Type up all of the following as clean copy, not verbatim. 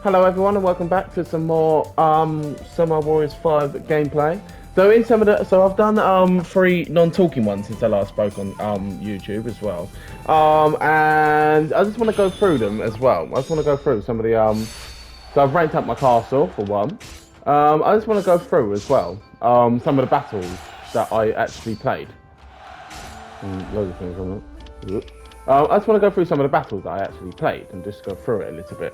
Hello everyone and welcome back to some more Samurai Warriors 5 gameplay. So in some of the I've done 3 non-talking ones since I last spoke on YouTube as well. And I just want to go through them as well. I just want to go through some of the so I've ranked up my castle for one. I just want to go through as well some of the battles that I actually played. Loads of things on it. I just want to go through some of the battles that I actually played and just go through it a little bit.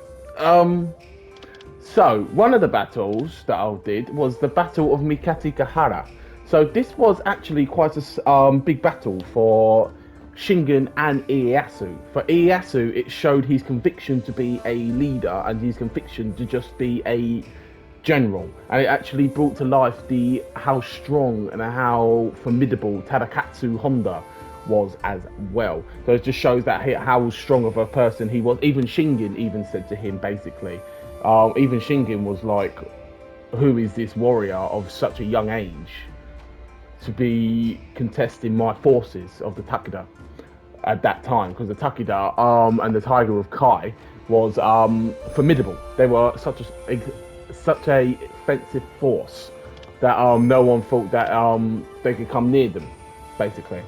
So one of the battles that I did was the Battle of Mikatagahara. So this was actually quite a big battle for Shingen and Ieyasu. For Ieyasu, it showed his conviction to be a leader and his conviction to just be a general, and it actually brought to life how strong and how formidable Tadakatsu Honda was as well. So it just shows that how strong of a person he was. Even Shingen even said to him basically, even Shingen was like, who is this warrior of such a young age to be contesting my forces of the Takeda at that time? Because the Takeda and the Tiger of Kai was formidable. They were such a offensive force that no one thought that they could come near them, basically.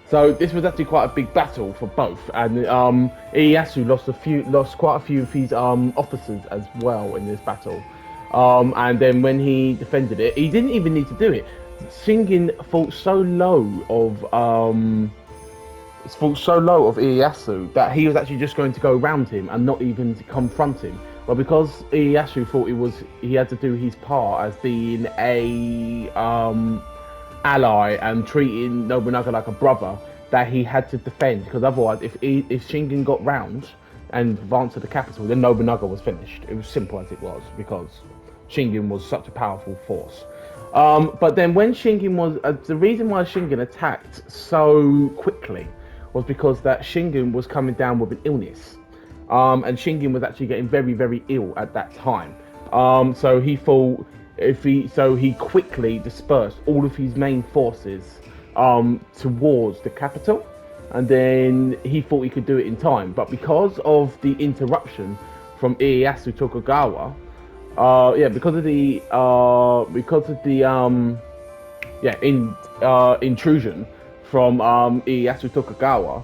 So this was actually quite a big battle for both, and Ieyasu lost quite a few of his officers as well in this battle. And then when he defended it, he didn't even need to do it. Shingen fought so low of Ieyasu that he was actually just going to go around him and not even to confront him. But because Ieyasu thought he had to do his part as being a ally and treating Nobunaga like a brother, that he had to defend, because otherwise if Shingen got round and advanced to the capital, then Nobunaga was finished. It was simple as it was, because Shingen was such a powerful force. But then when Shingen was the reason why Shingen attacked so quickly was because that Shingen was coming down with an illness, and Shingen was actually getting very, very ill at that time. So he thought he quickly dispersed all of his main forces towards the capital, and then he thought he could do it in time. But because of the interruption from Ieyasu Tokugawa, intrusion from Ieyasu Tokugawa,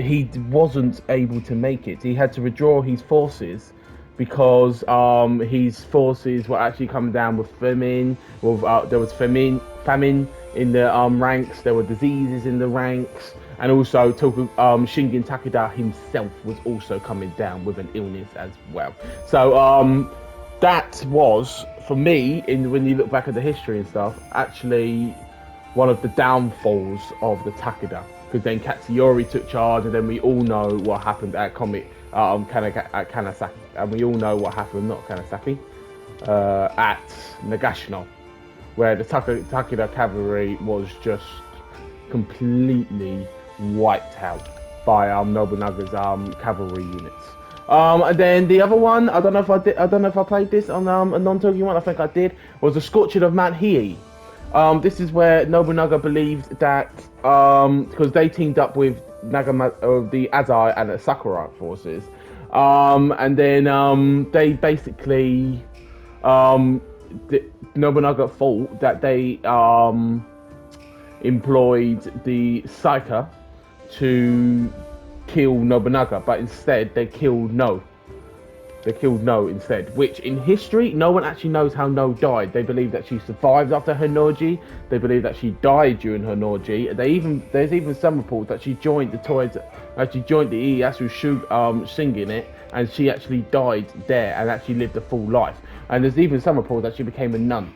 he wasn't able to make it. He had to withdraw his forces because his forces were actually coming down with famine. There was famine in the ranks. There were diseases in the ranks, and also Shingen Takeda himself was also coming down with an illness as well. So that was, for me, when you look back at the history and stuff, actually one of the downfalls of the Takeda. Because then Katsuyori took charge, and then we all know what happened at Kanasaki, and we all know what happened, not Kanasaki, at Nagashino, where the Takeda cavalry was just completely wiped out by Nobunaga's cavalry units. And then the other one, I don't know if I played this on a non-talking one. I think I did. Was the Scorching of Mount Hiei. This is where Nobunaga believed that because they teamed up with the Azai and the Sakurai forces, and then they basically Nobunaga thought that they employed the Saika to kill Nobunaga, but instead they killed No. They killed No instead, which in history, no one actually knows how No died. They believe that she survived after her Noji. They believe that she died during her Noji. There's even some reports that she joined the Ieyasu Shingen it, and she actually died there and actually lived a full life. And there's even some reports that she became a nun.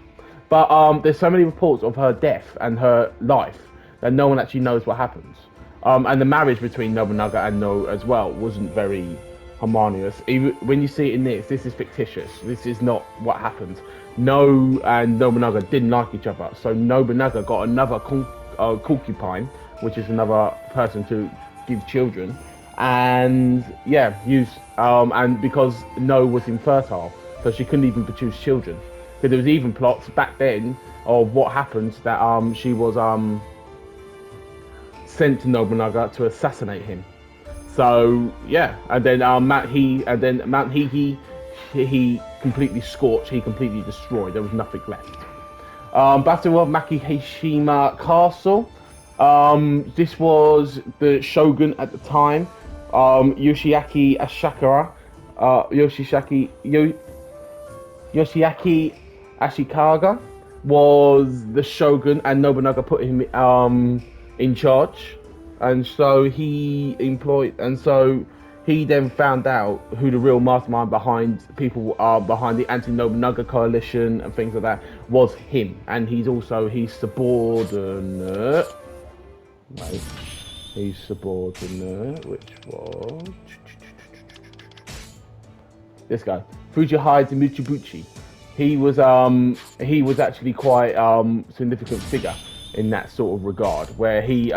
But there's so many reports of her death and her life that no one actually knows what happens. And the marriage between Nobunaga and No as well wasn't very harmonious. Even when you see it in this is fictitious. This is not what happened. No and Nobunaga didn't like each other, so Nobunaga got another concubine, which is another person to give children, and and because No was infertile, so she couldn't even produce children. So there was even plots back then of what happened, that she was sent to Nobunaga to assassinate him. So yeah, and then Mount Hiei, he completely scorched. He completely destroyed. There was nothing left. Battle of Makishima Castle. This was the shogun at the time, Yoshiaki Ashikara, Yoshiaki Ashikaga was the shogun, and Nobunaga put him in charge, and so he then found out who the real mastermind behind behind the anti-Nobunaga coalition and things like that was him, and he's also his subordinate. Right, his subordinate, which was this guy, Fujihide Michibuchi. He was actually quite significant figure in that sort of regard, where he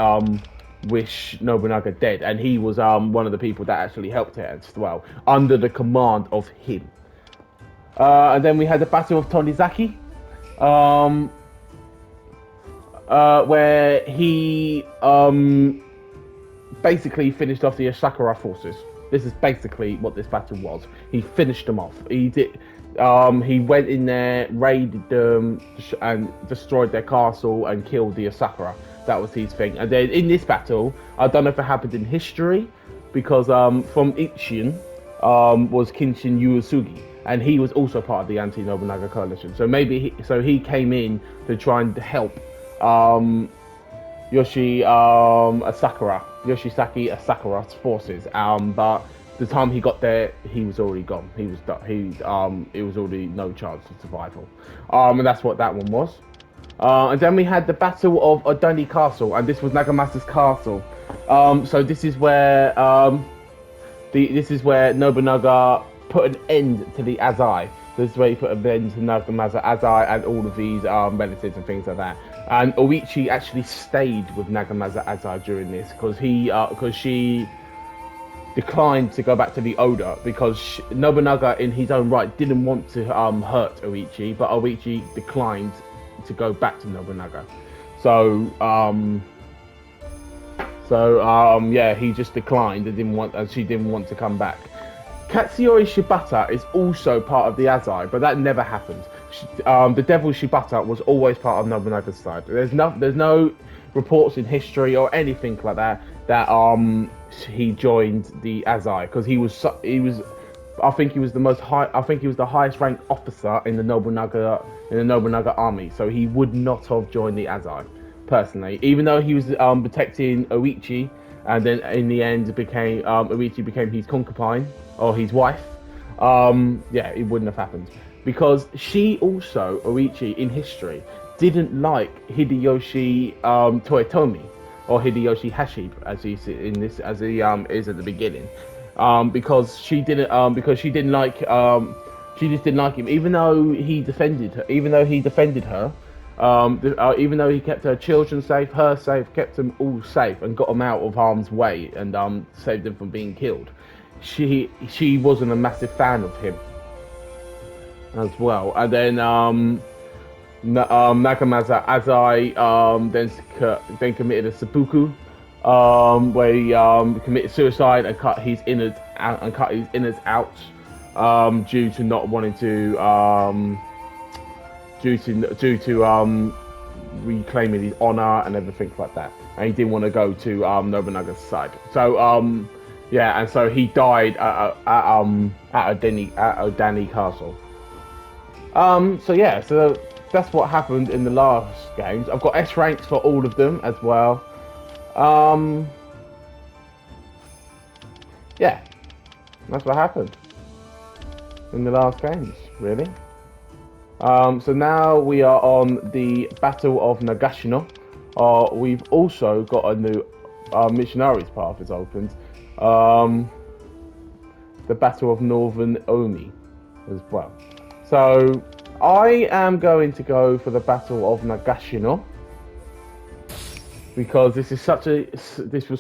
wished Nobunaga dead, and he was one of the people that actually helped it as well, under the command of him. And then we had the Battle of Tonizaki, where he basically finished off the Asakura forces. This is basically what this battle was. He finished them off. He did. He went in there, raided them, and destroyed their castle and killed the Asakura. That was his thing. And then in this battle, I don't know if it happened in history, because from Ichian was Kinshin Uesugi, and he was also part of the anti-Nobunaga coalition. So maybe he came in to try and help Yoshisaki Asakura's forces. But the time he got there, he was already gone. It was already no chance of survival. And that's what that one was. And then we had the Battle of Odani Castle, and this was Nagamasa's castle. So this is where Nobunaga put an end to the Azai. This is where he put an end to Nagamasa Azai and all of these relatives and things like that. And Oichi actually stayed with Nagamasa Azai during this because she declined to go back to the Oda, because Nobunaga in his own right didn't want to hurt Oichi, but Oichi declined to go back to Nobunaga. Yeah, he just declined and she didn't want to come back. Katsuyori Shibata is also part of the Azai, but that never happened. The Devil Shibata was always part of Nobunaga's side. There's no reports in history or anything like that he joined the Azai, because I think he was the highest ranked officer in the Nobunaga army, so he would not have joined the Azai personally, even though he was protecting Oichi, and then in the end Oichi became his concubine or his wife. Yeah, it wouldn't have happened, because Oichi in history didn't like Hideyoshi Toyotomi, or Hideyoshi Hashib, as he is at the beginning, because she didn't like she just didn't like him, even though he defended her, even though he kept her children safe, her safe, kept them all safe, and got them out of harm's way, and saved them from being killed. She wasn't a massive fan of him as well. And then Nagamasa Azai then committed a seppuku, where he committed suicide and cut his innards out, due to not wanting to due to reclaiming his honor and everything like that, and he didn't want to go to Nobunaga's side. So yeah, and so he died at Odani Castle. So yeah, so that's what happened in the last games. I've got S ranks for all of them as well. Yeah, that's what happened in the last games, really. So now we are on the Battle of Nagashino. We've also got a new missionaries path is opened. The Battle of Northern Omi as well. So I am going to go for the Battle of Nagashino, because this was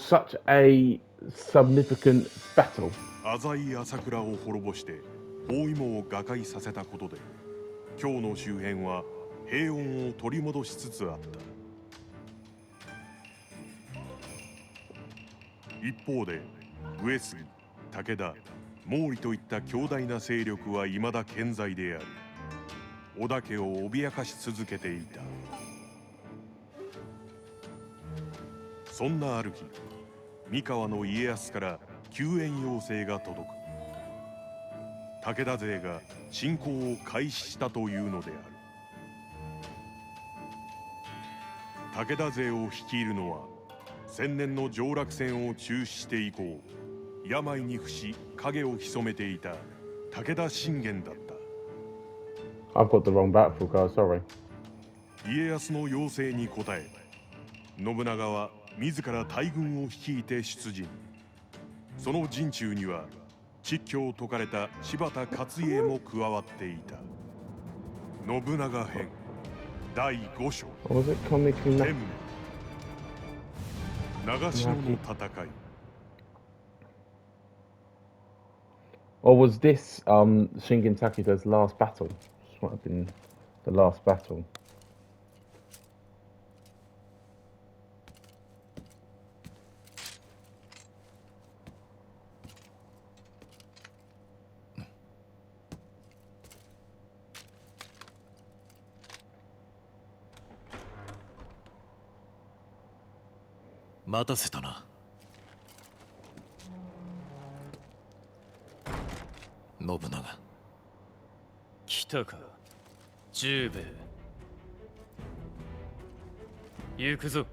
such a significant battle. 浅井朝倉を滅ぼして包囲網を瓦解させたことで、京の周辺は平穏を取り戻しつつあった。一方で上杉、武田、毛利といった強大な勢力は未だ健在である。織田家を脅かし続けていた。そんなある日、三河の家康から救援要請が届く。武田勢が侵攻を開始したというのである。武田勢を率いるのは千年の上洛戦を中止して以降、病に伏し影を潜めていた武田信玄だった。I've got the wrong battle card, sorry. 家康の要請に応え、信長は自ら大軍を率いて出陣。その陣中には蟄居を解かれた柴田勝家も加わっていた。信長編第5章。 Or was it Comic 天明長篠の戦い。 Or was this Shingen Takeda's last battle? This might have been the last battle. 待たせたな。信長。来たか、十兵衛。行くぞ。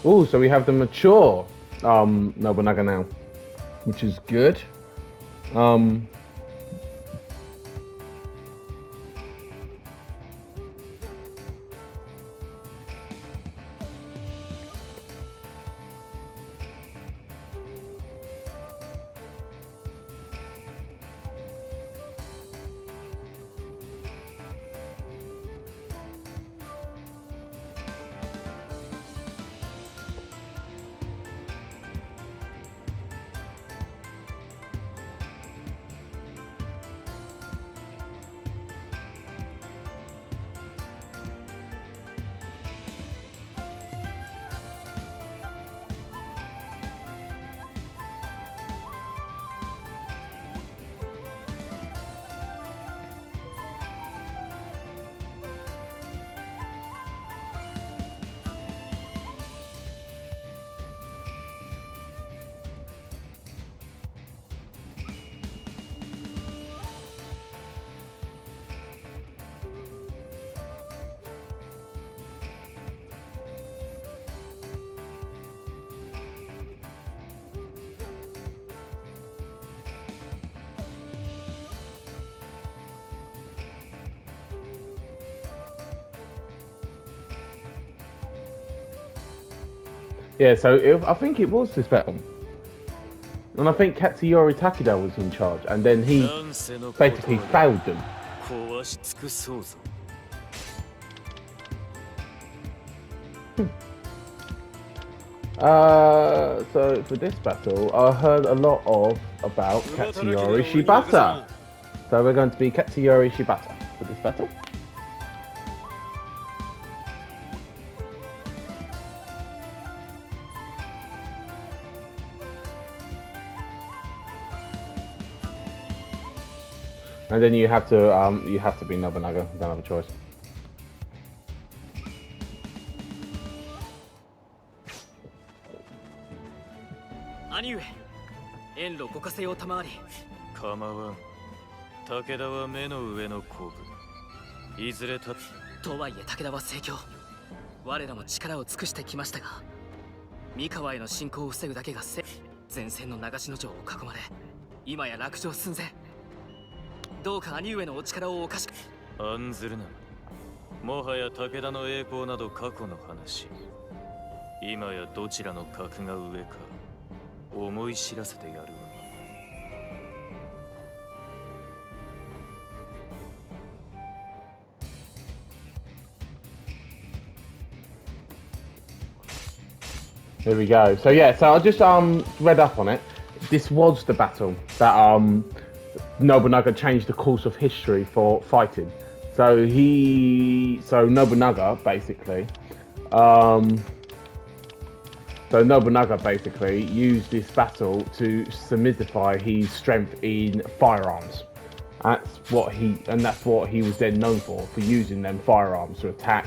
Oh, so we have the mature Nobunaga now, which is good. Yeah, so I think it was this battle. And I think Katsuyori Takeda was in charge, and then he basically failed them. So for this battle, I heard a lot about Katsuyori Shibata. So we're going to be Katsuyori Shibata for this battle. And then you have to be Nobunaga. You don't have a choice. 兄上、遠路ご加勢を賜り。構わん。武田は目の上の子分。いずれとはいえ武田は盛況。我らも力を尽くしてきましたが、三河への侵攻を防ぐだけが前線の長篠城を囲まれ、今や落城寸前。どうか兄上のお力をお貸し。案ずるな。もはや武田の栄光など過去の話。今やどちらの格が上か思い知らせてやるわ。Here we go. So yeah, so I just read up on it. This was the battle that Nobunaga changed the course of history for fighting. So Nobunaga basically used this battle to solidify his strength in firearms. That's what he was then known for using them firearms to attack,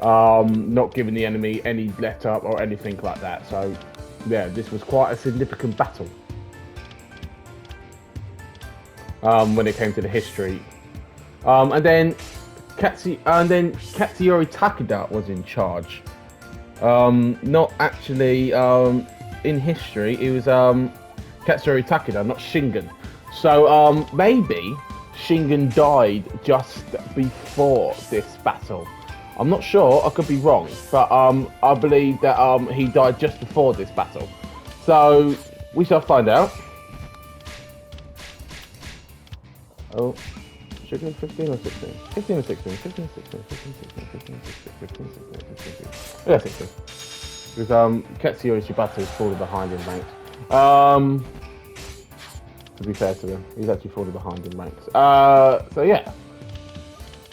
not giving the enemy any let up or anything like that. So yeah, this was quite a significant battle when it came to the history. And then Katsuyori Takeda was in charge. Not actually in history. It was Katsuyori Takeda, not Shingen. So maybe Shingen died just before this battle. I'm not sure. I could be wrong, but I believe that he died just before this battle. So we shall find out. Oh. Should we go 15 or 16? 15 or 16? 15 or 16? 15, 16, 15, 16, 15, 16, 15, 16. Yeah, 16. Because Katsuyori Shibata is falling behind in ranks. To be fair to him, he's actually falling behind in ranks. So yeah.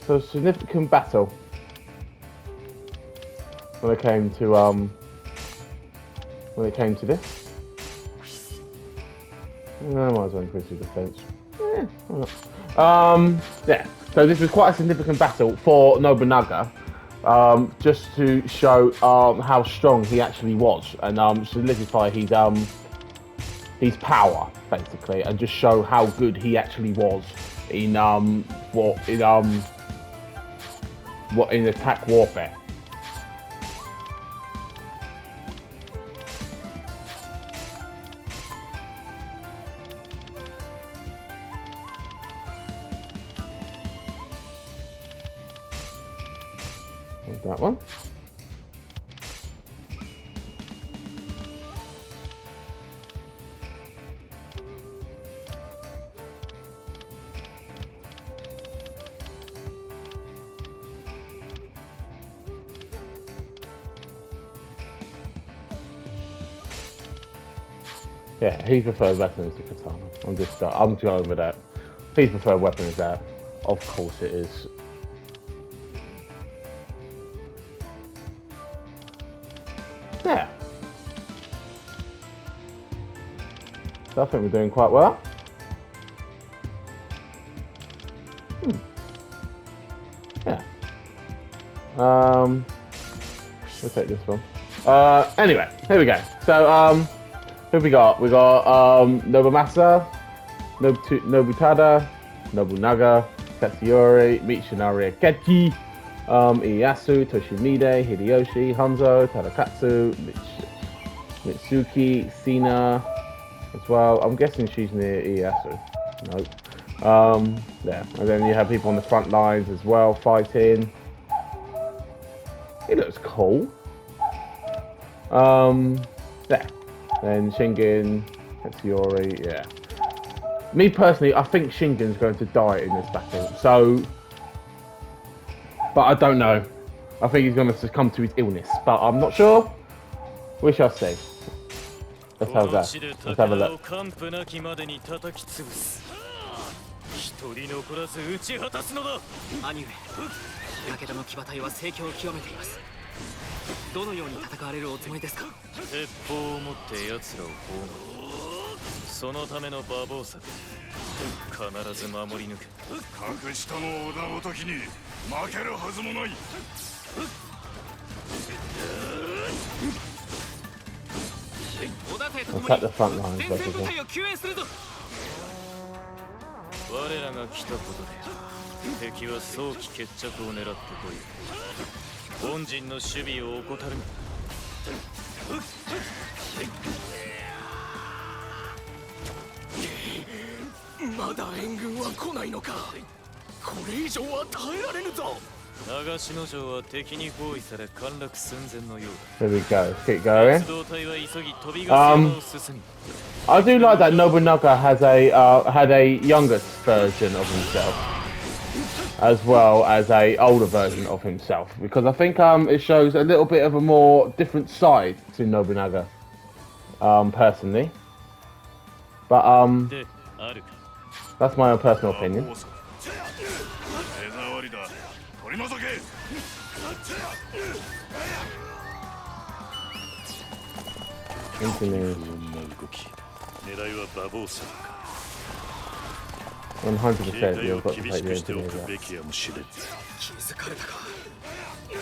So significant battle when it came to this. No, I might as well increase the defense. Yeah, so this was quite a significant battle for Nobunaga, just to show how strong he actually was and solidify his power basically, and just show how good he actually was in in attack warfare. That one. Yeah, his preferred weapon is the katana. I'm going with that. His preferred weapon is that. Of course it is. Yeah. So I think we're doing quite well. Yeah. We'll take this one. Anyway, here we go. So who we got? We got Nobumasa, Nobutada, Nobunaga, Katsuyori, Michinari Akechi, Ieyasu, Toshimide, Hideyoshi, Hanzo, Tadakatsu, Mitsuki, Sina as well. I'm guessing she's near Ieyasu. Nope. Yeah, and then you have people on the front lines as well fighting. It looks cool. There. Then Shingen, Katsuyori, yeah. Me personally, I think Shingen's going to die in this battle. So, but I don't know. I think he's going to succumb to his illness, but I'm not sure. We shall see. Let's have that. Let's have a look. Attack the front lines, basically. 我らが来たことで敵は早期決着を狙ってこい。本陣の守備を怠るな。まだ援軍は来ないのか。これ以上は耐えられぬぞ。長篠城は敵に包囲され陥落寸前のようだ。 There we go. Keep going. I do like that Nobunaga has had a youngest version of himself. as well as a older version of himself, because I think it shows a little bit of a more different side to Nobunaga, personally. But that's my own personal opinion. Engineers. 100% you've got to take the engineers out. 気づかれたか。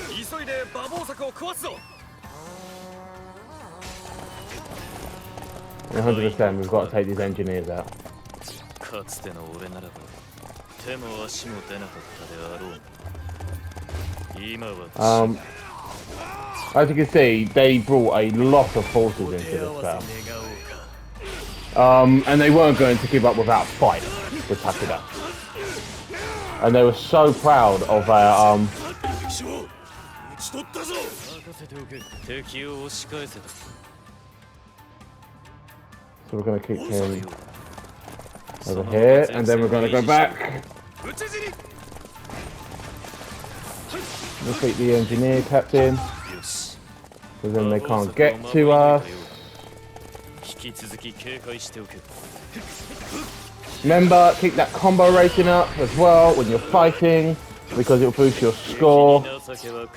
急いで馬防柵を壊すぞ。 100% we've got to take these engineers out. かつての俺ならば手も足も出なかったであろう。今は as you can see, they brought a lot of forces into this battle. And they weren't going to give up without a fight with Takeda. And they were so proud of their So we're going to kick him over here, and then we're going to go back. Defeat the engineer captain, so then they can't get to us. Remember, keep that combo rating up as well when you're fighting, because it'll boost your score,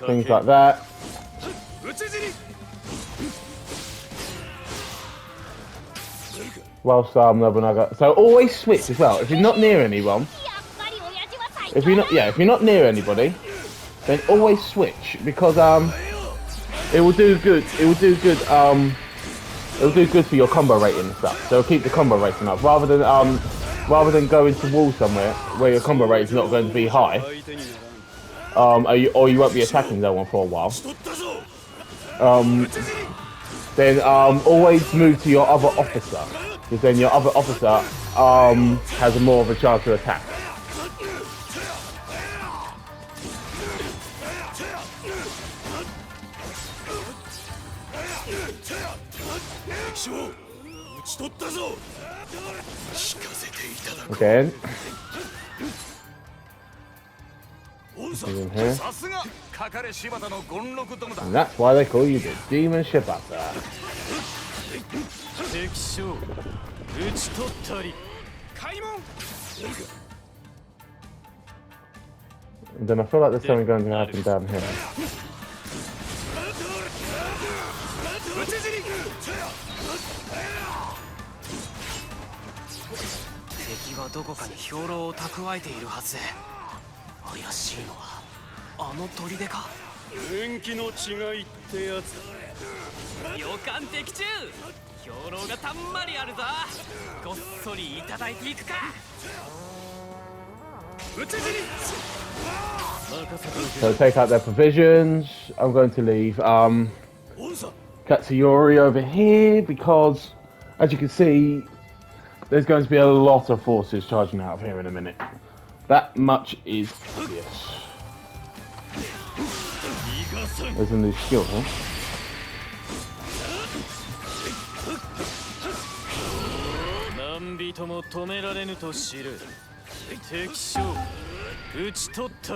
things like that. Whilst Nobunaga, so always switch as well. If you're not near anyone, if you're not near anybody, then always switch, because it will do good. It will do good. It will do good for your combo rating and stuff. So keep the combo rating up rather than going to wall somewhere where your combo rate is not going to be high. Or you won't be attacking that one for a while. Then always move to your other officer, because then your other officer has more of a chance to attack. Again. In here. And that's why they call you the Demon Shibata. And then I feel like there's something going to happen down here. So take out their provisions. I'm going to leave Katsuyori over here, because as you can see, there's going to be a lot of forces charging out of here in a minute. That much is obvious. There's a new skill, huh?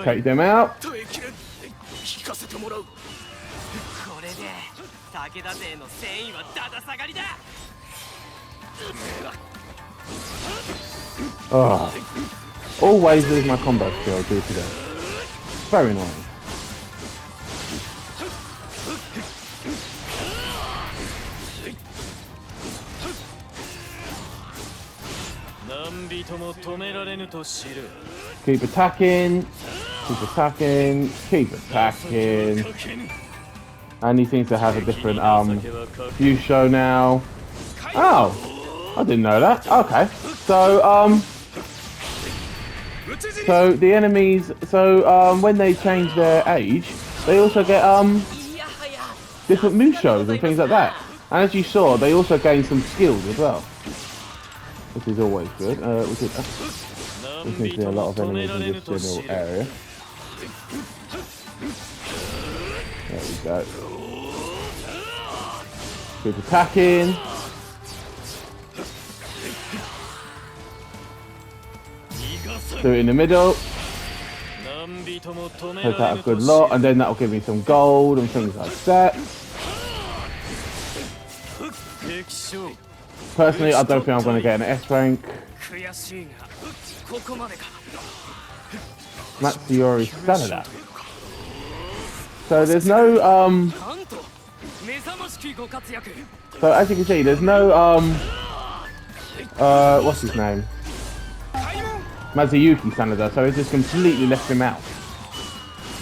Take them out. Oh, always lose my combo skill due to that. Very annoying. Keep attacking, keep attacking, keep attacking. And he seems to have a different view show now. Oh, I didn't know that. Okay, so the enemies, when they change their age, they also get different move shows and things like that. And as you saw, they also gain some skills as well, which is always good. We can see a lot of enemies in this general area. There we go. Keep attacking. Do it in the middle. Take out a good lot, and then that'll give me some gold and things like that. Personally, I don't think I'm going to get an S rank. Matsuyori Sanada. So there's no so as you can see, there's no what's his name? Mazuyuki Sanada, so it just completely left him out.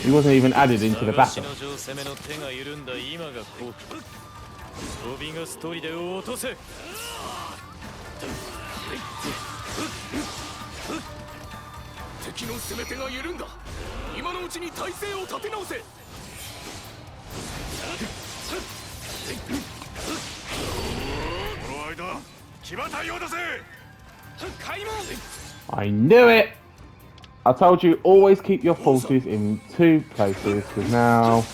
He wasn't even added into the battle. 敵の攻め手が緩んだ。今のうちに体勢を立て直せ。この間、騎馬隊を出せ。開門。I knew it! I told you, always keep your forces in two places, because now,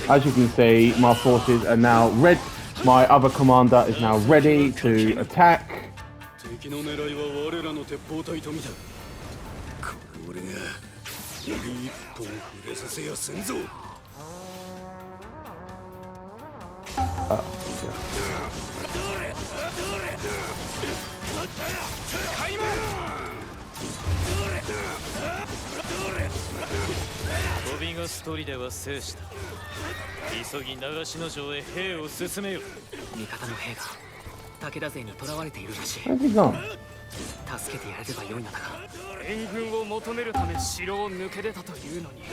as you can see, my forces are now ready. My other commander is now ready to attack. Where's he gone? 助けてやれればよいのだが、援軍を求めるため城を抜け出たというのに、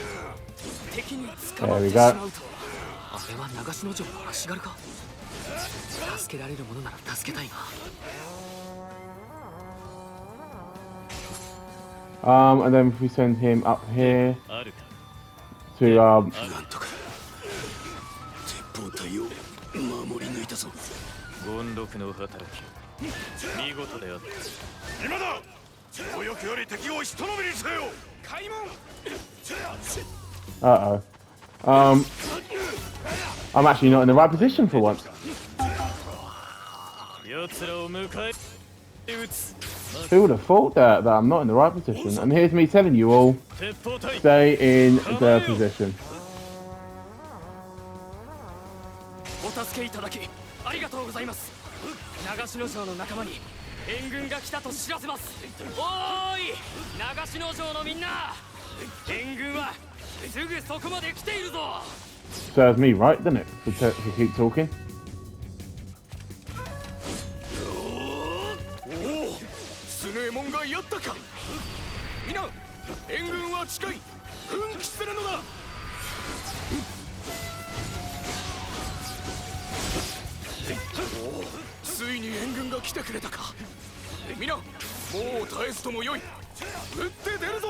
敵に捕まっ There て we し go. まうとは。あれは長篠城の足軽か。助けられるものなら助けたいが。And then if we send him up here to なんとか鉄砲隊を守り抜いたぞ。権力の働き、見事であった。今だ。強欲より敵を一飲みにせよ。開門。I'm actually not in the right position for once. 奴らを迎え撃つ。 Who would have thought that I'm not in the right position? And here's me telling you all, stay in the position. お助けいただきありがとうございます。長篠城の仲間に援軍が来たと知らせます。おーい、長篠城のみんな、援軍はすぐそこまで来ているぞ。 Serves me right, doesn't it? To keep talking. おお、スネーモンがやったか。みんな、援軍は近い。奮起するのだ。おお、ついに援軍が来てくれたか。みんな、もう絶えずともよい。撃って出るぞ。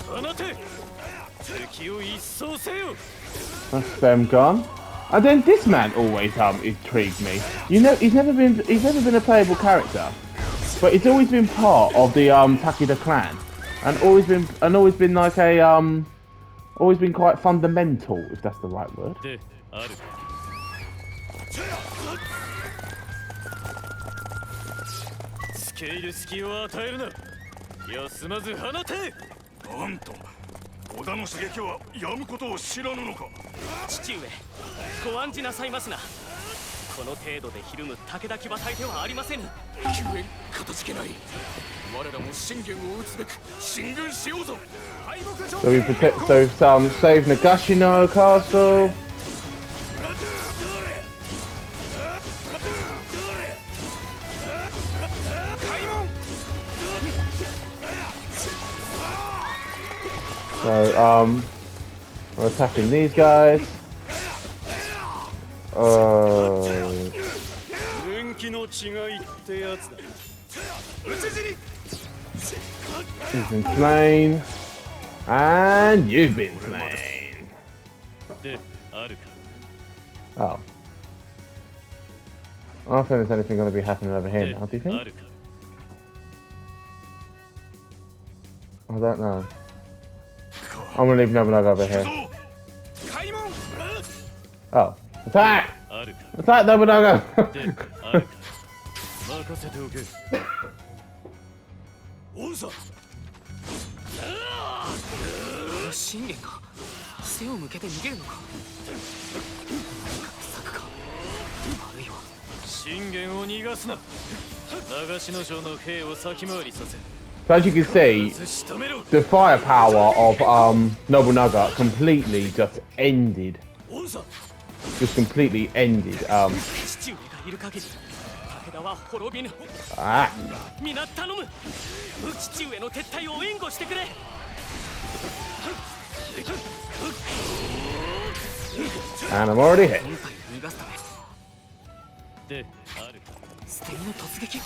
放て。敵を一掃せよ。 That's them gone. And then this man always intrigued me. You know, he's never been a playable character, but he's always been part of the Takeda clan, and always been like a always been quite fundamental, if that's the right word. である。つけ入る隙を与えるな。休まず放て。なんと、織田の刺激はやむことを知らぬのか。父上、ご案じなさいますな。この程度でひるむ武田騎馬隊ではありませぬ。救援かたじけない。我らも信玄を討つべく進軍しようぞ。 So we save Nagashino Castle. So we're attacking these guys. He's been slain. And you've been slain. Oh. I don't think there's anything going to be happening over here now, do you think? I don't know. I'm going to leave Nobunaga over here. Oh. Attack! Attack Nobunaga! 信玄が背を向けて逃げるのか。何か秘策か、あるいは信玄を逃がすな。長篠城の兵を先回りさせ。 So as you can see, the firepower of Nobunaga completely just ended. Just completely ended. 父上がいる限り武田は滅びぬ。 Ah, 皆頼む。父上の撤退を援護してくれ。 and I'm already hit. 本体を逃がすためである。捨て身の突撃。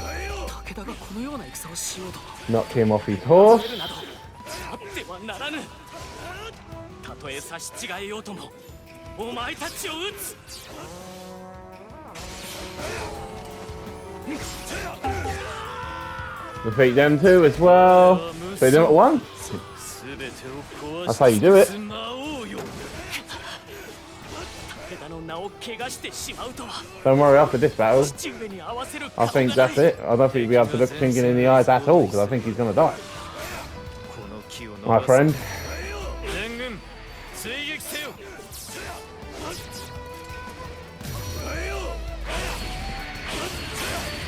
武田がこのような戦をしようと Knock him off his horse. するなどあってはならぬ。たとえ差し違えようともお前たちを撃つ。 Defeat them too as well. Defeat them at once. 全てを壊 That's how you do it. しまおうよ。武田の名を汚してしまうとは。 Don't worry, after this battle, 父上に合わせる I think that's it. I don't think we'll be able to look Shingen in the eyes at all, because I think he's gonna die. この木を伸 My ばす。 friend. 全軍追撃せよ。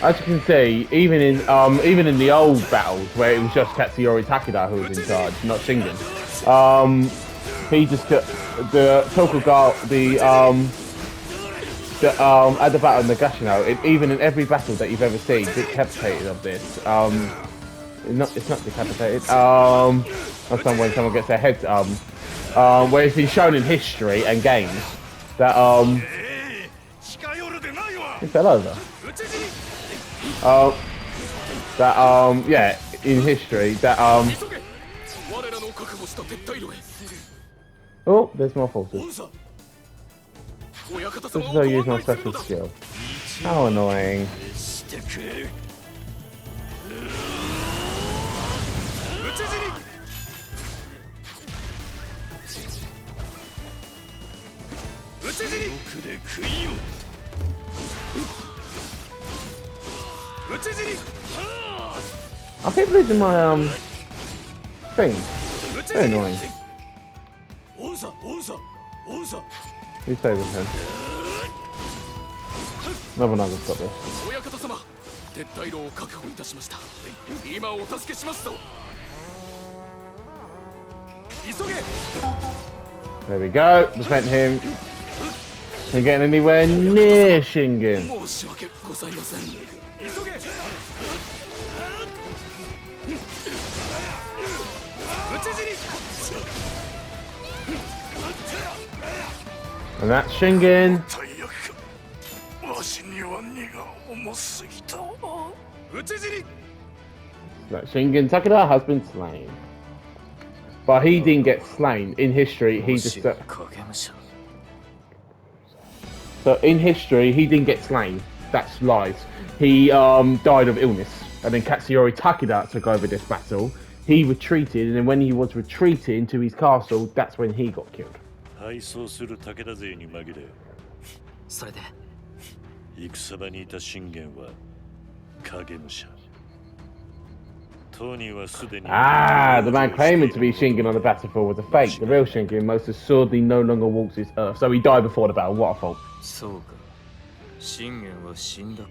As you can see, even in the old battles where it was just Katsuyori Takeda who was in charge, not Shingen, he just got the Tokugawa, at the battle of Nagashino, even in every battle that you've ever seen, decapitated of this. It's not decapitated. That's when someone gets their head. Where it's been shown in history and games that he fell over. Yeah, in history that oh, there's more forces. This is how I use my special skill. How annoying. I keep losing my thing. Very annoying. You stay with him. Nobunaga's got this. 親方様、撤退路を確保いたしました。今お助けしますぞ。急げ。 There we go. Prevent him from getting anywhere near Shingen. 申し訳ございません。急げ。 And that's Shingen. わしには荷が重すぎた。討ち死に。 That Shingen Takeda has been slain. But he didn't get slain. In history, he just... So in history, he didn't get slain. That's lies. He died of illness. And then Katsuyori Takeda took over this battle. He retreated, and then when he was retreating to his castle, that's when he got killed. 敗走する武田勢に紛れそれで戦場にいた信玄は影武者トニーはすでに Ah, the man claiming to be Shingen on the battlefield was a fake. The real Shingen most assuredly no longer walks this earth. So he died before the battle. What a fault. そうか。信玄は死んだか。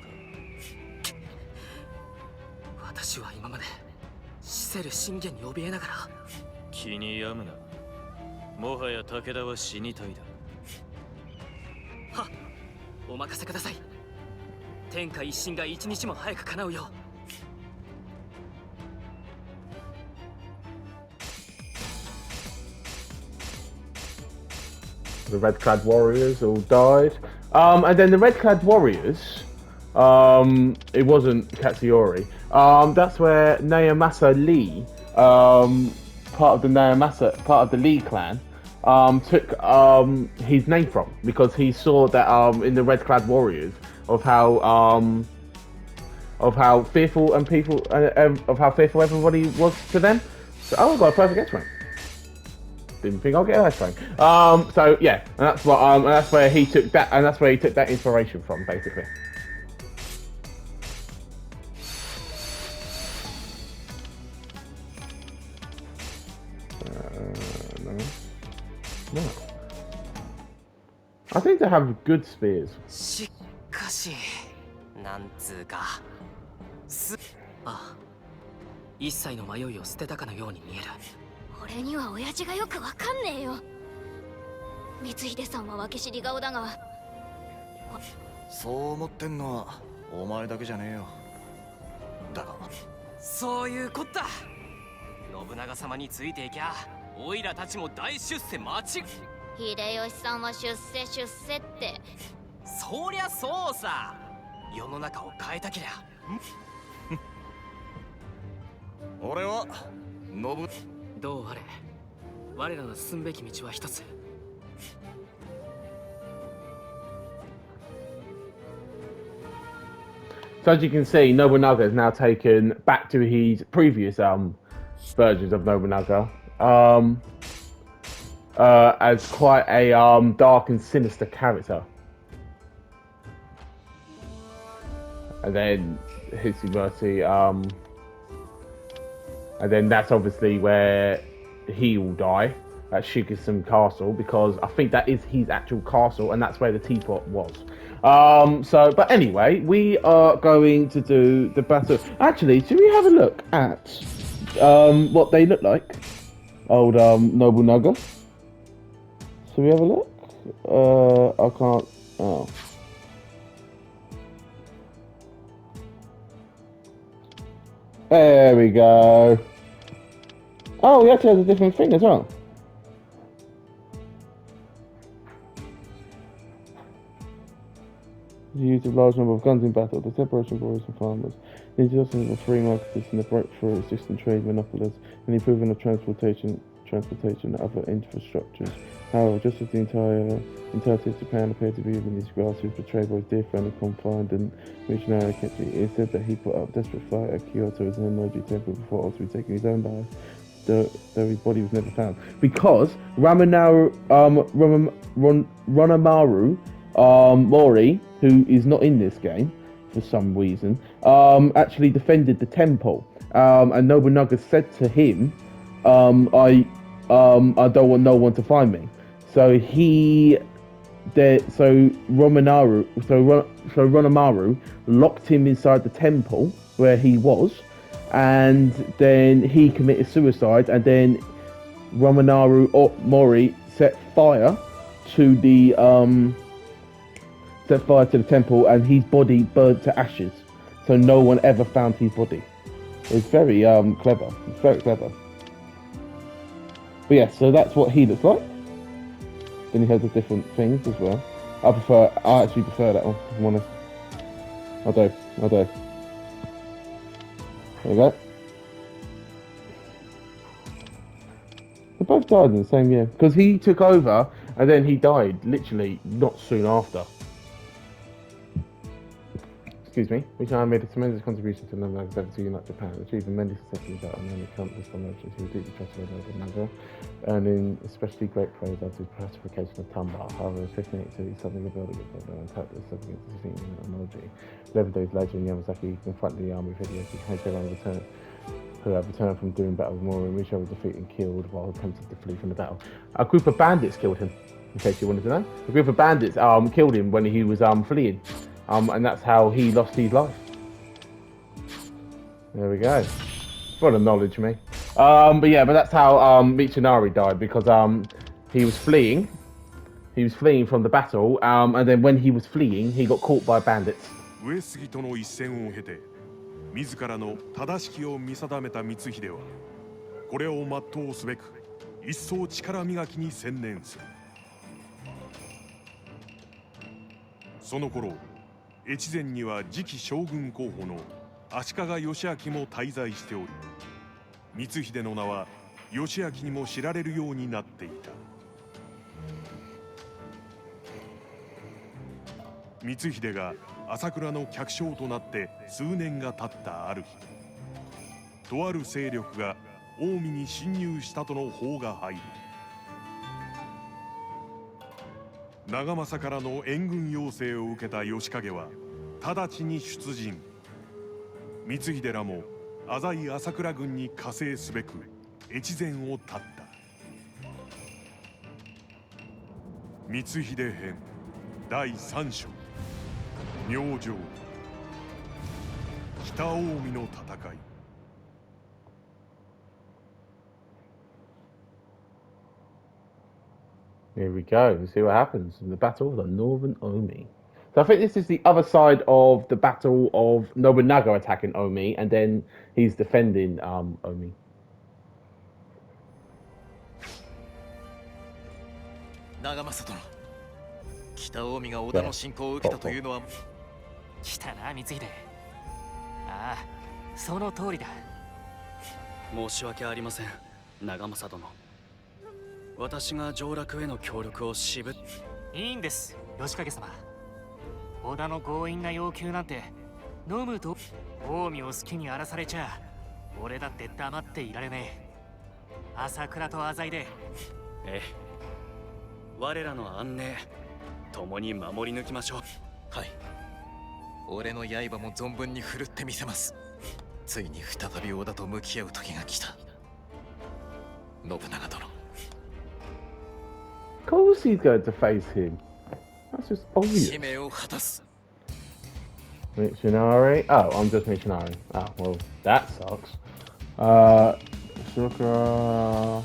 私は今まで死せる信玄に怯えながら気に病むな。もはや武田は死にたいだ。はっ、お任せください。天下一心が一日も早く叶うよう。 The red-clad warriors all died. And then the red-clad warriors, it wasn't Katsuyori. That's where Nayamasa Lee, part of the Lee clan, took his name from, because he saw that in the red-clad warriors of how fearful everybody was to them. So I got a perfect X-rank. Didn't think I'll get an X-rank. So yeah, and that's what and that's where he took that, and that's where he took that inspiration from, basically. I think they have good spears. しかしなんつうかああ一切の迷いを捨てたかのように見える。俺には親父がよくわかんねえよ。光秀さんは分け知り顔だが、そう思ってんのはお前だけじゃねえよ。だがそういうこった。信長様についていきゃオイラたちも大出世待ち。秀吉さんは出世出世って。そりゃそうさ。世の中を変えたきりゃ。俺はどうあれ我らの進むべき道は一つ。So as you can see, Nobunaga is now taken back to his previous versions of Nobunaga as quite a dark and sinister character. And then Hitsumercy, and then that's obviously where he will die at Shigasum Castle, because I think that is his actual castle and that's where the teapot was. But anyway, we are going to do the battle. Actually, should we have a look at what they look like? Old Nobunaga. Should we have a look? I can't. Oh. There we go. Oh, he actually has a different thing as well. He used a large number of guns in battle, the separation of warriors and farmers, the introduction of free markets and the breakthrough of existing trade monopolies, and the improvement of transportation and other infrastructures. However, just as the entirety of Japan appeared to be within his grasp, he was betrayed by his dear friend and confined and missionary Kenji. It is said that he put up a desperate fight at Kyoto as an emoji temple before ultimately taking his own life, though his body was never found. Because Ronamaru Mori, who is not in this game for some reason, actually defended the temple, and Nobunaga said to him, I don't want no one to find me. So Ronamaru locked him inside the temple where he was, and then he committed suicide, and then Ronamaru Mori set fire to the temple, and his body burned to ashes, so no one ever found his body. It's very clever. It's very clever. But yeah, so that's what he looks like. Then he has the different things as well. I actually prefer that one, if I'm honest. I do. There we go. They both died in the same year, because he took over and then he died literally not soon after. Excuse me, which I made a tremendous contribution to Nobunaga's effort to unite Japan, achieving many successes that are known countless promotions. He was deeply trusted by Nobunaga, earning especially great praise after his pacification of Tamba. However, in 1582, he suddenly rebelled against Nobunaga and attacked the subject against his defeat in Onoji. 11 days later, in Yamazaki, he confronted the army of Hideyoshi, who had returned from doing battle with Mori, and Misha was defeated and killed while attempting to flee from the battle. A group of bandits killed him, in case you wanted to know. A group of bandits killed him when he was fleeing. And that's how he lost his life. There we go. What a knowledge, me. But that's how Michinari died, because he was fleeing. He was fleeing from the battle, and then when he was fleeing, he got caught by bandits. 上杉との一戦を経て、自らの正しきを見定めた光秀は、これを全うすべく、一層力磨きに専念する。その頃、越前には次期将軍候補の足利義昭も滞在しており、光秀の名は義昭にも知られるようになっていた。光秀が朝倉の客将となって数年が経ったある日、とある勢力が近江に侵入したとの報が入る。長政からの援軍要請を受けた義景は直ちに出陣。光秀らも浅井朝倉軍に加勢すべく越前を立った。光秀編第3章明星北近江の戦い。 Here we go. Let's see what happens in the Battle of the Northern Omi. So I think this is the other side of the Battle of Nobunaga attacking Omi, and then he's defending Omi. 長政殿、北近江が織田の侵攻を受けたというのは。来たな光秀。ああ、その通りだ。申し訳ありません、長政殿。私が上洛への協力をいいんです、吉影様。織田の強引な要求なんて飲むと近江を好きに荒らされちゃ俺だって黙っていられねえ。朝倉と浅井で。ええ、我らの安寧共に守り抜きましょう。はい、俺の刃も存分に振るってみせます。ついに再び織田と向き合う時が来た。信長殿。 Of course he's going to face him. That's just obvious. 使命を果たす。 Missionary. Oh, I'm just missionary. Oh, well, that sucks. Shukra.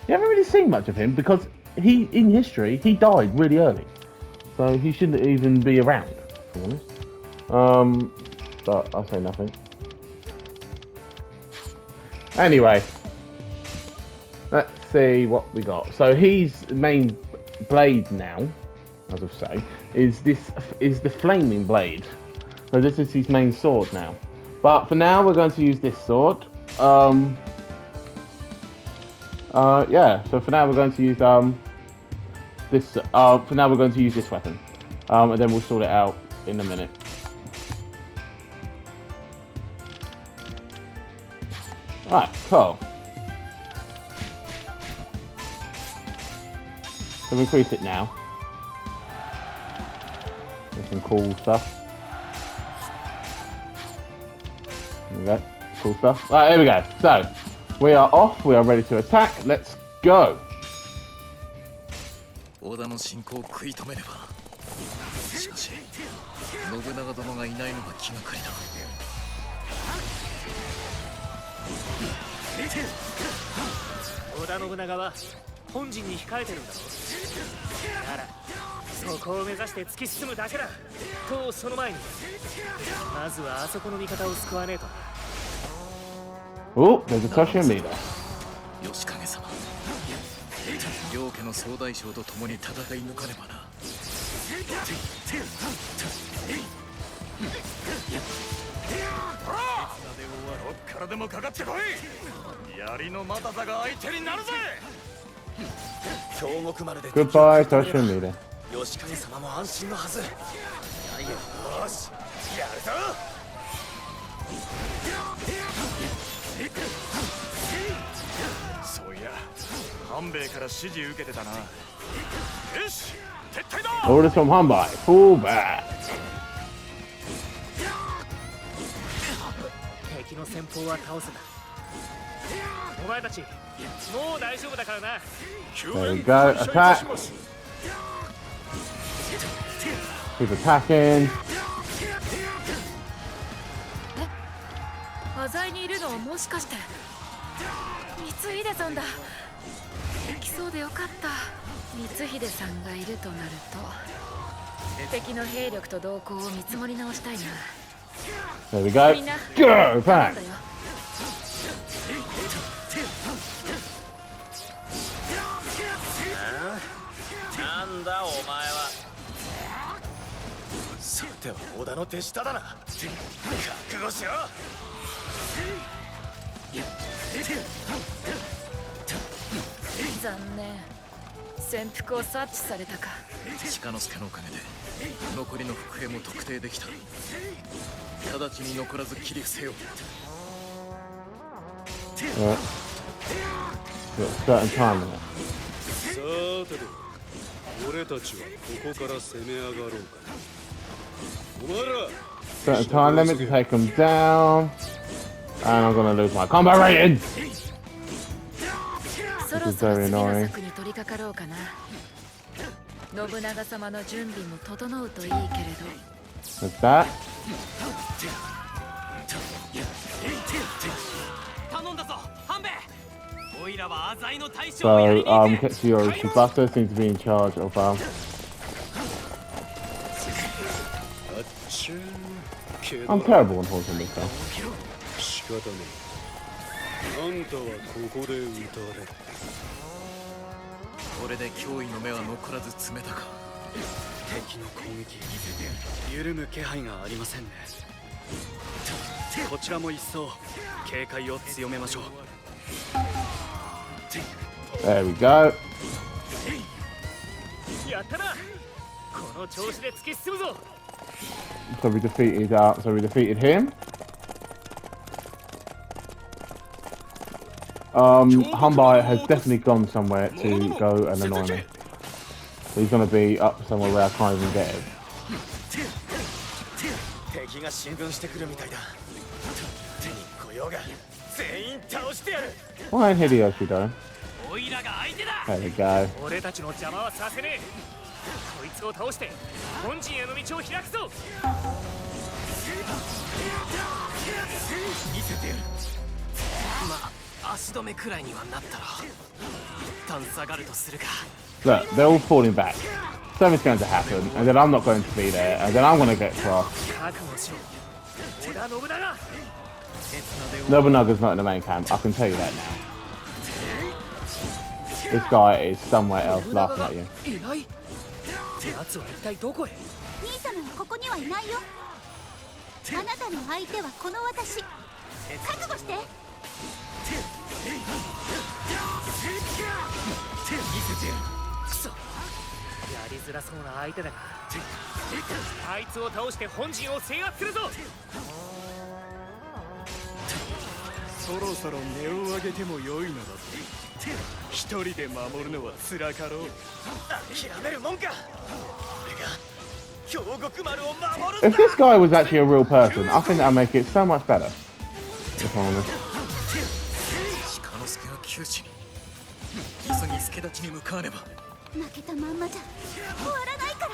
You haven't really seen much of him because in history, he died really early. So he shouldn't even be around, to be honest. But I'll say nothing. Anyway. Let's see what we got. So his main blade now, as I say, is the flaming blade. So this is his main sword now. But for now, we're going to use this sword. Yeah. So for now, we're going to use this. For now, we're going to use this weapon, and then we'll sort it out in a minute. Right. Cool. So we increase it now. There's some cool stuff. There we go. Cool stuff. Right, here we go. So, we are off. We are ready to attack. Let's go. 織田の侵攻を食い止めれば。しかし、信長殿がいないのが気がかりだ。織田信長は本陣に控えてるんだろう。ならそこを目指して突き進むだけだ。とその前にまずはあそこの味方を救わねえと。Oh, there's a Prussian leader. 吉影様、両家の総大将と共に戦い抜かねばな。どっからでもかかってこい。槍の又座が相手になるぜ。京極丸で Goodbye, Prussian leader. 吉影様も安心のはず。よし、やるぞ。そういや、半兵衛から指示受けてたな。よし、撤退だ。 Orders from Hanbai. Fall back. 敵の先鋒は倒せた。お前たちもう大丈夫だからな。 There we go. Attack. Keep attacking. 浅井にいるのはもしかして光秀さんだ。来そうでよかった。光秀さんがいるとなると敵の兵力と動向を見積もり直したいな。 There we go. Go back. なんだお前は。さては織田の手下だな。覚悟しろ。残念、潜伏を察知されたか。鹿之助のおかげで残りの伏兵も特定できた。直ちに残らず切り伏せよう。 Certain time limit. さてと、俺たちはここから攻め上がろうか。お前ら Certain time limit to take them down. And I'm gonna lose my combat rating. そろそろ次の策に取り掛かろうかな。信長様の準備も整うといいけれど。 Like that. 頼んだぞ、半兵衛。オイラは浅井の大将 So, をやりに行け。 Ketsuyo Shibata seems to be in charge of, あっちゅうけど I'm terrible on horse and stuff. 仕方ねえ。あんたはここで撃たれる。これで脅威の目は残らず詰めたか。敵の攻撃緩む気配がありませんね。こちらも一層警戒を強めましょう。 There we go. やったな。この調子で突き進むぞ。 So we defeated him. Humbai has definitely gone somewhere to go and annoy me. So he's gonna be up somewhere where I can't even get him. 敵が進軍してくるみたいだ。手に来ようが全員倒してやる。 Why ain't Hideyoshi though? オイラが相手だ。 There we go. 俺たちの邪魔はさせねえ。こいつを倒して本陣への道を開くぞ。見せてやる。まあ足止めくらいにはなったろ。一旦下がるとするか。 Look, they're all falling back. Something's going to happen, and then I'm not going to be there, and then I'm going to get crossed. 覚悟しろ。織田信長。 Nobunaga's not in the main camp, I can tell you that now. This guy is somewhere else laughing at you. いない。奴は一体どこへ。兄様はここにはいないよ。あなたの相手はこの私。覚悟して。 くそ。やりづらそうな相手だが。あいつを倒して本陣を制圧するぞ。 そろそろ値を上げても良いのだ。一人で守るのは辛かろう。諦めるもんか。俺が京極丸を守るんだ。 If this guy was actually a real person, I think that'd make it so much better. If I'm honest. 鹿之助が窮地に。急ぎ助立ちに向かわねば。負けたまんまじゃ終わらないから。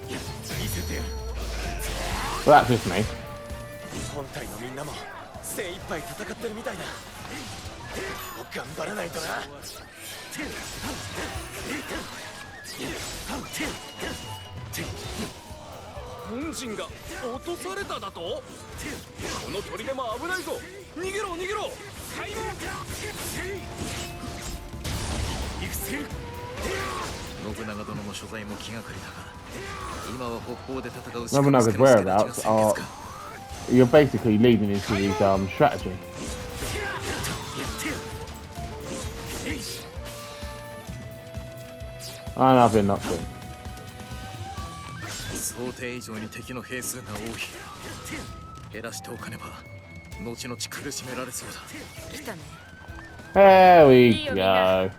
見せてやる。 Well, that's just me. 本体のみんなも精一杯戦ってるみたいだ。頑張らないとな。本陣が落とされただと。この砦も危ないぞ。逃げろ逃げろ。信長殿の所在も気がかりだが、今は北方で戦う Nobunaga's whereabouts are. You're basically leading into his strategy. And I've been knocked in. 想定以上に敵の兵数が多い。減らしておかねば、後々苦しめられそうだ。来たね。 There we いいよみんな。 go.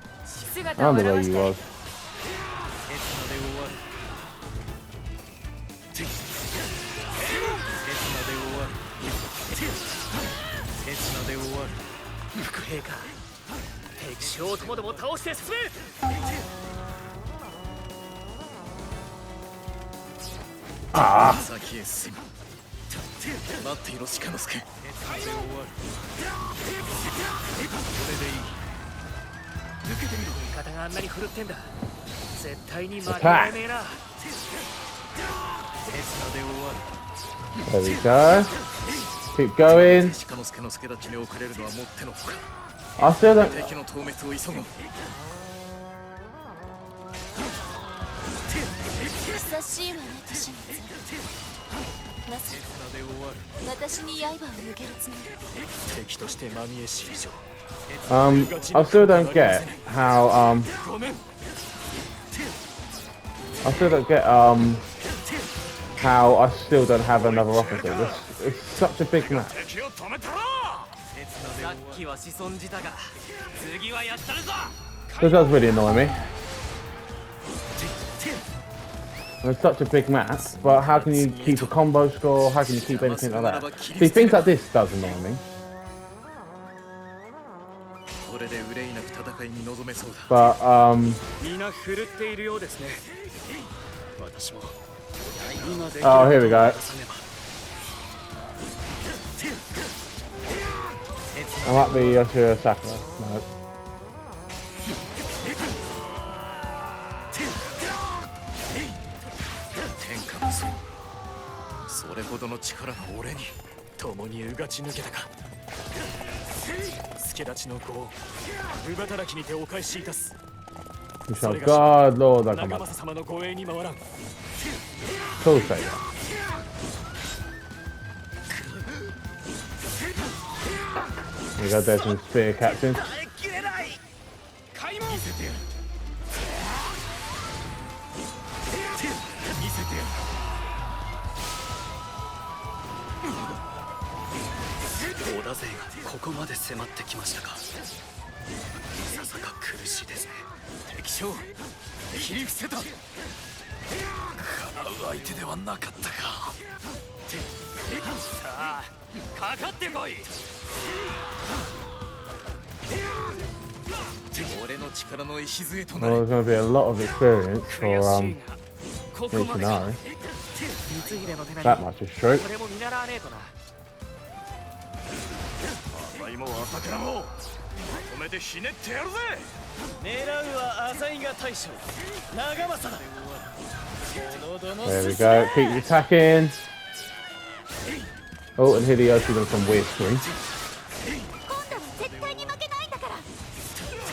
姿を I wonder 現 where し you て。 was. 副兵か。敵将ともども倒して進め。 先へ進む。待っていろ鹿之助。これでいい。抜けてみろ。味方があんなに振るってんだ。絶対に負けられねえな。 There we go. Keep going. 鹿之助の助立ちに置かれるのはもってのほか。 I still don't. 敵の討滅を急ぐ。 久しいわね、年光。まさか私に刃を向けるつもり。敵として間見えし以上。 I still don't get how I still don't get how I still don't have another officer. It's such a big map. さっきは仕損じたが、次はやったるぞ。 This does really annoy me. It's such a big map, but how can you keep a combo score? How can you keep anything like that? See, things like this does annoy me. これで憂いなく戦戦いに臨めそうだ。 But みんな振るっているようですね。私も今できる oh, here we go. I might be Yoshiro Sakura. No. 天下無双。それほどの力が俺に。共にうがち抜けたか。助立ちの業、乳働きにてお返しいたす。 We shall guard Lord 長 Akamata. 政様の護衛に回らん。 So say that. We got there some spear captain. 織田勢がここまで迫ってきましたか。いささか苦しいですね。敵将切り伏せた。叶う相手ではなかったか。さあかかってこい。俺の力の礎とな Well, る。 there's going to be a lot of experience for Mikatagahara. 光秀の手 That much is true. これも見習わねえとな。お前も朝倉も止めてひねってやるぜ。狙うは浅井が大将長政だ。 There we go. Keep attacking. Oh, and Hideyoshi does some weird screen. 今度は絶対に負けないんだから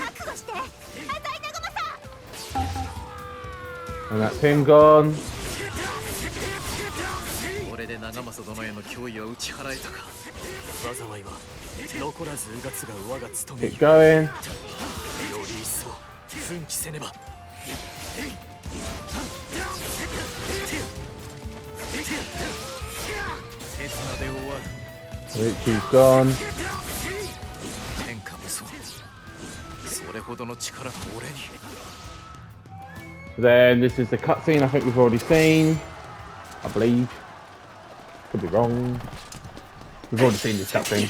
覚悟して浅井長政。 And that's him gone. これで長政殿への脅威は打ち払えたか。災いは残らずうがつが我が務め Keep よ going. り一層奮起せねば。 Richie's gone. 天下無双。それほどの力が俺に。 Then this is the cutscene I think we've already seen. I believe. Could be wrong. We've already seen this cutscene.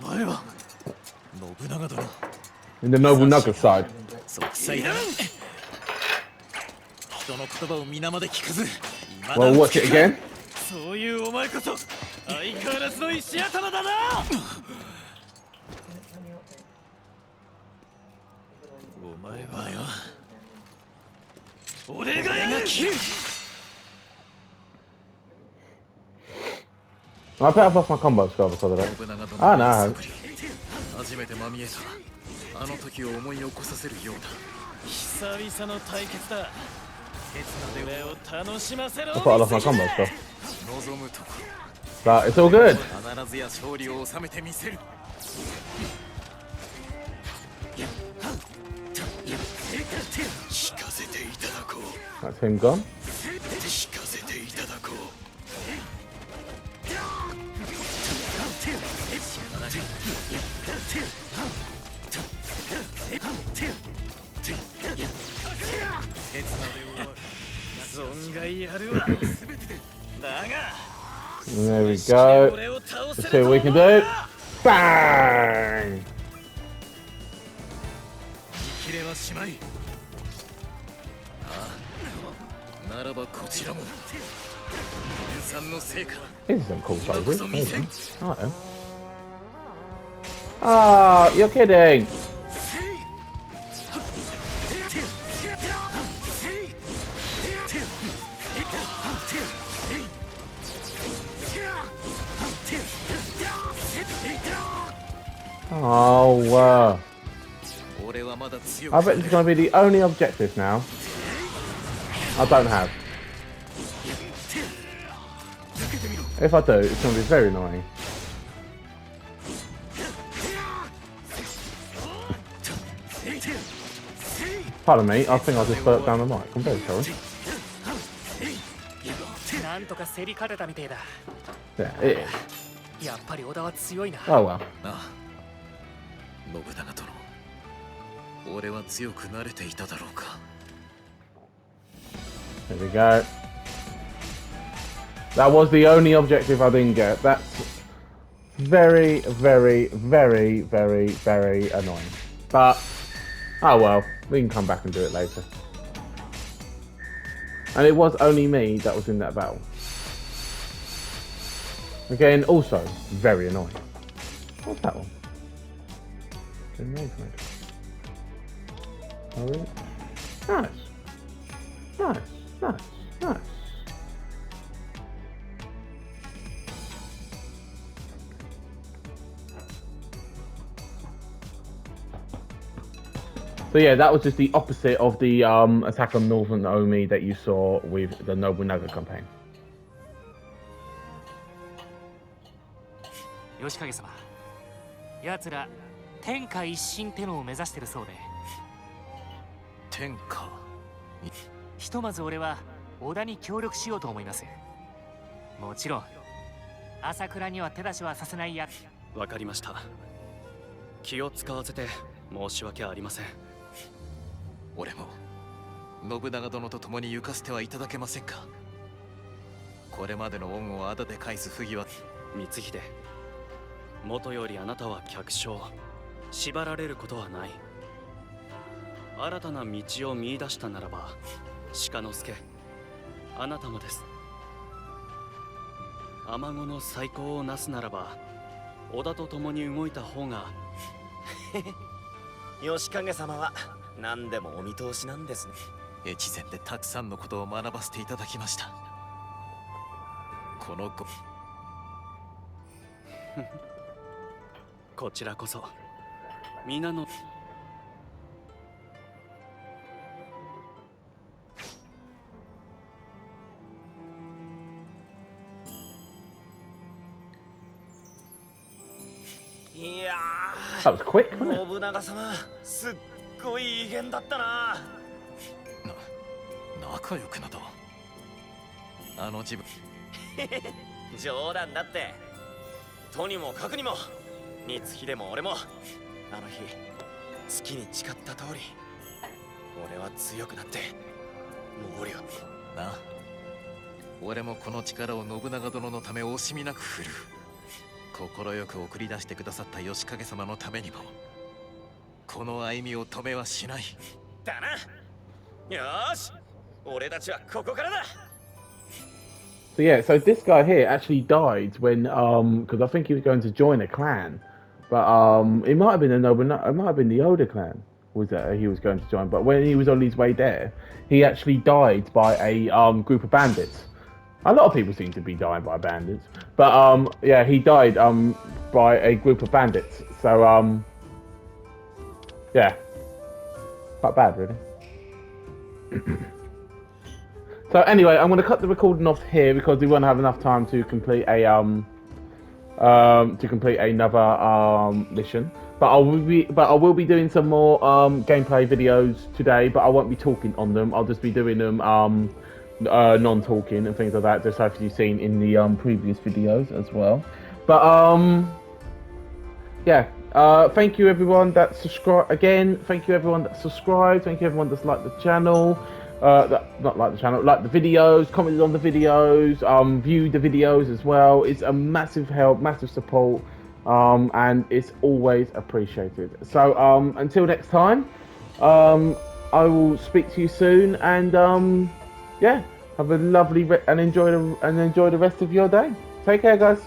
お前は信長殿。 In the Nobunaga side. 即歳だ。人の言葉を皆まで聞かず。 Well, watch it again. そういうお前こそ相変わらずの石頭だな。お前はよ。俺が切る。 I bet I've lost my combo skill because of that. 信長殿 Ah, no. 初めてまみえた。あの時を思い起こさせるようだ。久々の対決だ。俺を楽しませろ。 I thought I lost my combo skill. 望むとこ But it's all good. 必ずや勝利を収めてみせる。聞かせていただこう。 That's him gone. 聞かせていただこう。 存外やるわ。だが And there we go. Let's see what we can do. Bang! 切れはしまい。ああ、ならばこちらも。天産の成果。 These are some cool soldiers. Alright. Ah, you're kidding. Oh, wow. I bet it's going to be the only objective now I don't have. If I do, it's going to be very annoying. Pardon me, I think I just burped down the mic. I'm very sorry. なんとか競り勝てたみてえだ。 Yeah, it is. やっぱり織田は強いな。 Oh well. なあ、信長殿。俺は強くなれていただろうか。 There we go. That was the only objective I didn't get. That's very, very, very, very, very annoying. But, oh well, we can come back and do it later. And it was only me that was in that battle. Again, also, very annoying. What's that one? Oh, really? Nice. Nice, nice, nice. So yeah, that was just the opposite of the attack on Northern Omi that you saw with the Nobunaga campaign. 吉影様、奴ら天下一新ってのを目指してるそうで。天下。ひとまず俺は織田に協力しようと思います。もちろん朝倉には手出しはさせないや。わかりました。気を使わせて申し訳ありません。俺も信長殿と共に行かせてはいただけませんか。これまでの恩を仇で返す不義は。光秀、元よりあなたは客商、縛られることはない。新たな道を見出したならば、鹿之助、あなたもです。天子の再興をなすならば、織田と共に動いた方が。吉影様は何でもお見通しなんですね。越前でたくさんのことを学ばせていただきました。この子こちらこそ皆の。いやー、 That was quick, wasn't it? 信長様、すっごい威厳だったな。仲良くなど。あの自分。冗談だって。とにもかくにも光秀も俺もあの日月に誓った通り、俺は強くなって毛利を。なあ、俺もこの力を信長殿のため惜しみなく振るう。快く送り出してくださった吉影様のためにもこの歩みを止めはしない。だな。よーし、俺たちはここからだ。 So yeah, so this guy here actually died when because I think he was going to join a clan, but it might have been a Nobunaga, it might have been the Oda clan was that he was going to join. But when he was on his way there, he actually died by a group of bandits. A lot of people seem to be dying by bandits, but yeah, he died by a group of bandits. So yeah, quite bad really. So anyway, I'm going to cut the recording off here because we won't have enough time to complete a another mission. But I will be doing some more gameplay videos today, but I won't be talking on them. I'll just be doing them non-talking and things like that, just as you've seen in the previous videos as well. But yeah, thank you everyone that subscribed. Again, thank you everyone that subscribed. Thank you everyone that's liked the channel. Not like the channel, like the videos, commented on the videos, viewed the videos as well. It's a massive help, massive support, and it's always appreciated. So until next time, I will speak to you soon, and yeah, have a lovely and enjoy the rest of your day. Take care, guys.